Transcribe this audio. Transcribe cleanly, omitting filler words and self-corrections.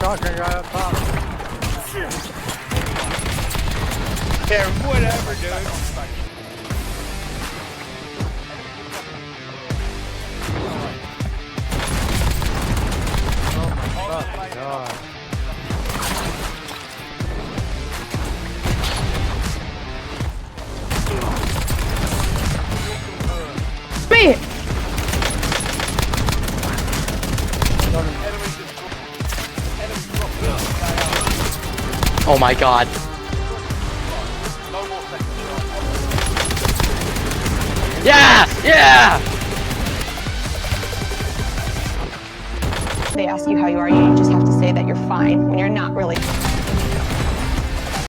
shotgun guy up top. Yeah, whatever, dude. Oh my god. Me! Oh my god. Yeah! Yeah! They ask you how you are, you just have to say that you're fine when you're not really.